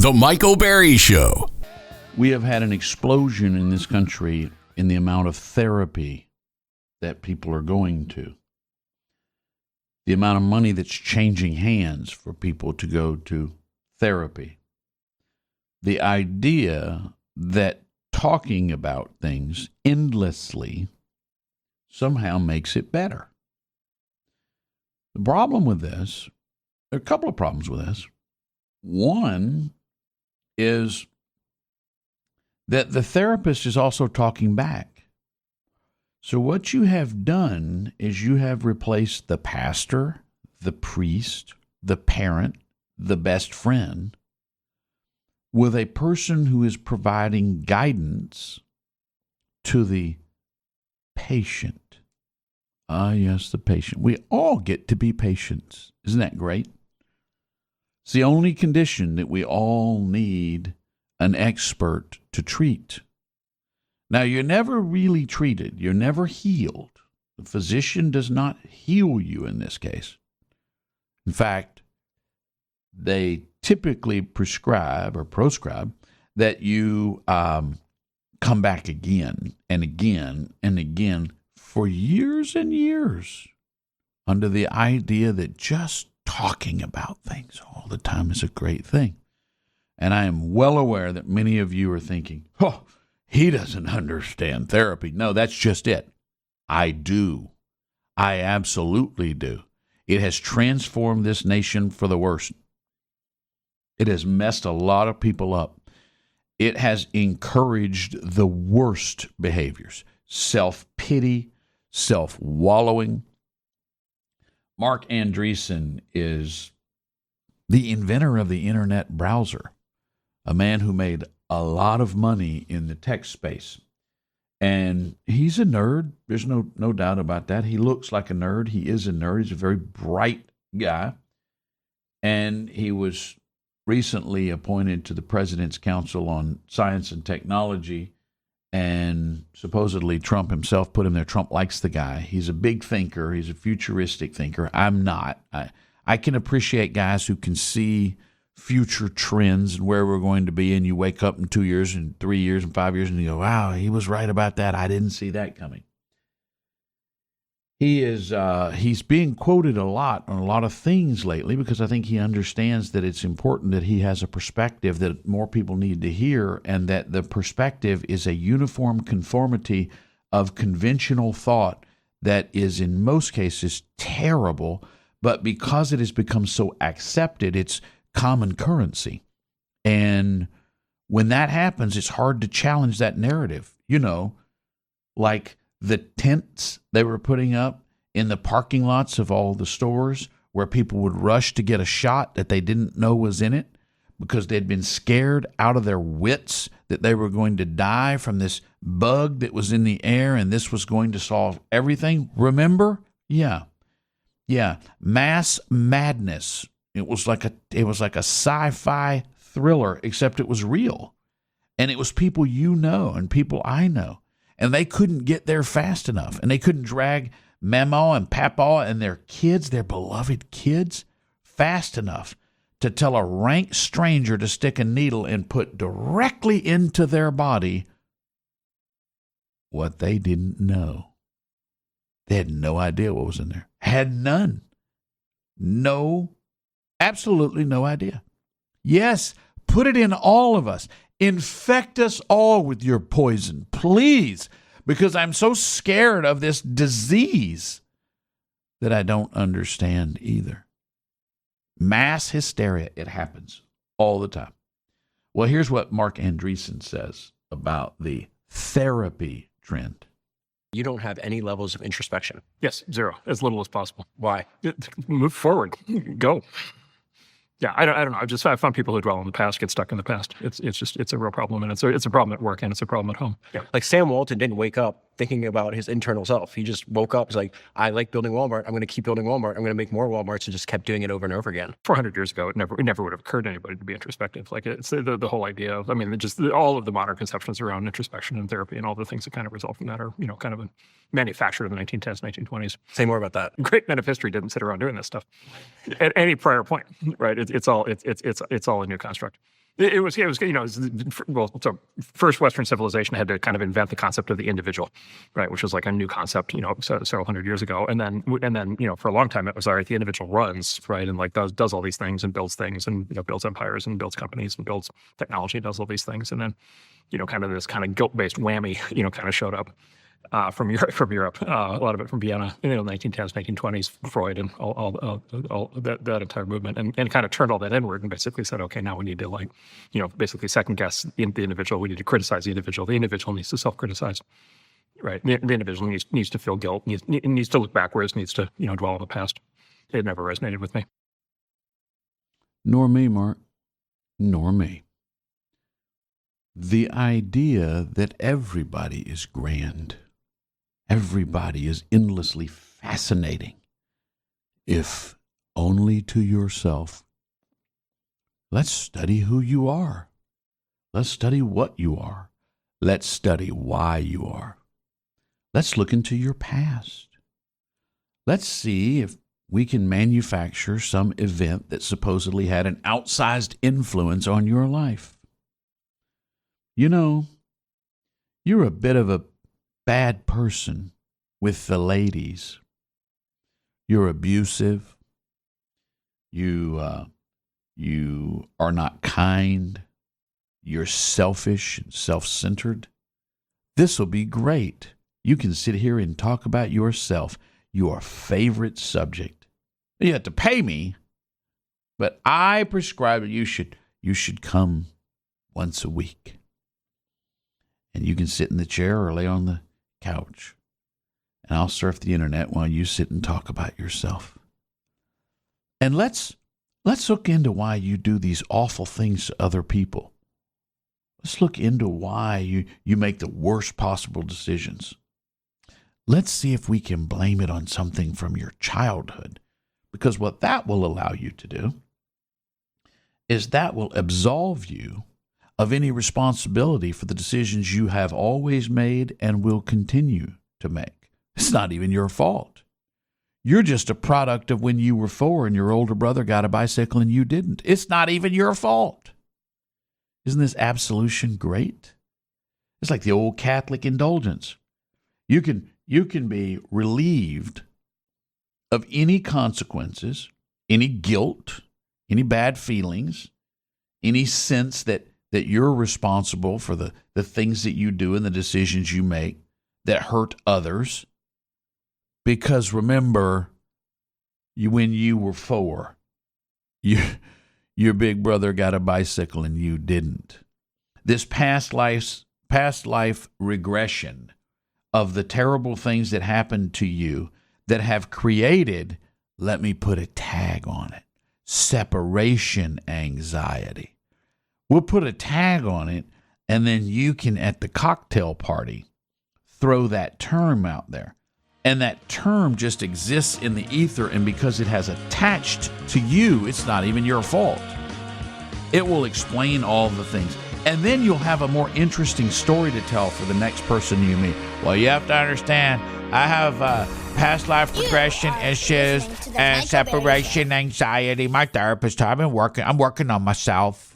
The Michael Berry Show. We have had an explosion in this country in the amount of therapy that people are going to. The amount of money that's changing hands for people to go to therapy. The idea that talking about things endlessly somehow makes it better. The problem with this, there are a couple of problems with this. One is that the therapist is also talking back. So what you have done is you have replaced the pastor, the priest, the parent, the best friend with a person who is providing guidance to the patient. Ah, yes, the patient. We all get to be patients. Isn't that great? It's the only condition that we all need an expert to treat. Now, you're never really treated. You're never healed. The physician does not heal you in this case. In fact, they typically prescribe that you come back again and again and again for years and years under the idea that just talking about things all the time is a great thing. And I am well aware that many of you are thinking, oh, he doesn't understand therapy. No, that's just it. I do. I absolutely do. It has transformed this nation for the worse. It has messed a lot of people up. It has encouraged the worst behaviors, self-pity, self-wallowing. Marc Andreessen is the inventor of the internet browser, a man who made a lot of money in the tech space. And he's a nerd. There's no doubt about that. He looks like a nerd. He is a nerd. He's a very bright guy. And he was recently appointed to the President's Council on Science and Technology. And supposedly Trump himself put him there. Trump likes the guy. He's a big thinker. He's a futuristic thinker. I'm not. I can appreciate guys who can see future trends and where we're going to be, and you wake up in 2 years and 3 years and 5 years and you go, wow, he was right about that. I didn't see that coming. He's being quoted a lot on a lot of things lately because I think he understands that it's important that he has a perspective that more people need to hear, and that the perspective is a uniform conformity of conventional thought that is in most cases terrible, but because it has become so accepted, it's common currency. And when that happens, it's hard to challenge that narrative. You know, like the tents they were putting up in the parking lots of all the stores where people would rush to get a shot that they didn't know was in it because they'd been scared out of their wits that they were going to die from this bug that was in the air and this was going to solve everything. Remember? Yeah. Mass Madness. It was like a sci-fi thriller, except it was real. And it was people you know and people I know. And they couldn't get there fast enough. And they couldn't drag Mama and Papa and their kids, their beloved kids, fast enough to tell a rank stranger to stick a needle and put directly into their body what they didn't know. They had no idea what was in there. Had none. Absolutely no idea. Yes, put it in all of us. Infect us all with your poison, please, because I'm so scared of this disease that I don't understand either. Mass hysteria, it happens all the time. Well, here's what Marc Andreessen says about the therapy trend. You don't have any levels of introspection. Yes, zero, as little as possible. Why? Move forward, go. Yeah, I don't know. I found people who dwell on the past get stuck in the past. It's a real problem, and it's a problem at work and it's a problem at home. Yeah. Like Sam Walton didn't wake up thinking about his internal self. He just woke up. He's like, I like building Walmart. I'm going to keep building Walmart. I'm going to make more Walmarts, and just kept doing it over and over again. 400 years ago, it never would have occurred to anybody to be introspective. Like it's the whole idea of, all of the modern conceptions around introspection and therapy and all the things that kind of result from that are, kind of manufactured in the 1910s, 1920s. Say more about that. Great men of history didn't sit around doing this stuff at any prior point, right? It's all a new construct. It was, well, so first Western civilization had to kind of invent the concept of the individual, right, which was like a new concept, several hundred years ago. And then, for a long time, it was, all right, the individual runs, right, and like does all these things and builds things and, builds empires and builds companies and builds technology, does all these things. And then, kind of this kind of guilt-based whammy, kind of showed up. From Europe, a lot of it from Vienna, 1910s, 1920s, Freud, and all that entire movement, and kind of turned all that inward and basically said, okay, now we need to basically second guess the individual. We need to criticize the individual. The individual needs to self-criticize, right? The individual needs to feel guilt, needs to look backwards, needs to dwell on the past. It never resonated with me. Nor me, Mark. Nor me. The idea that everybody is grand. Everybody is endlessly fascinating, if only to yourself. Let's study who you are. Let's study what you are. Let's study why you are. Let's look into your past. Let's see if we can manufacture some event that supposedly had an outsized influence on your life. You're a bit of a bad person with the ladies. You're abusive. You are not kind. You're selfish and self-centered. This will be great. You can sit here and talk about yourself, your favorite subject. You have to pay me, but I prescribe that you should come once a week. And you can sit in the chair or lay on the couch, and I'll surf the internet while you sit and talk about yourself. And let's look into why you do these awful things to other people. Let's look into why you make the worst possible decisions. Let's see if we can blame it on something from your childhood, because what that will allow you to do is that will absolve you of any responsibility for the decisions you have always made and will continue to make. It's not even your fault. You're just a product of when you were 4 and your older brother got a bicycle and you didn't. It's not even your fault. Isn't this absolution great? It's like the old Catholic indulgence. You can be relieved of any consequences, any guilt, any bad feelings, any sense that you're responsible for the things that you do and the decisions you make that hurt others. Because remember, when you were 4, your big brother got a bicycle and you didn't. This past life regression of the terrible things that happened to you that have created, let me put a tag on it, separation anxiety. We'll put a tag on it, and then you can, at the cocktail party, throw that term out there. And that term just exists in the ether, and because it has attached to you, it's not even your fault. It will explain all the things. And then you'll have a more interesting story to tell for the next person you meet. Well, you have to understand, I have past life regression issues and separation anxiety. My therapist, I'm working on myself.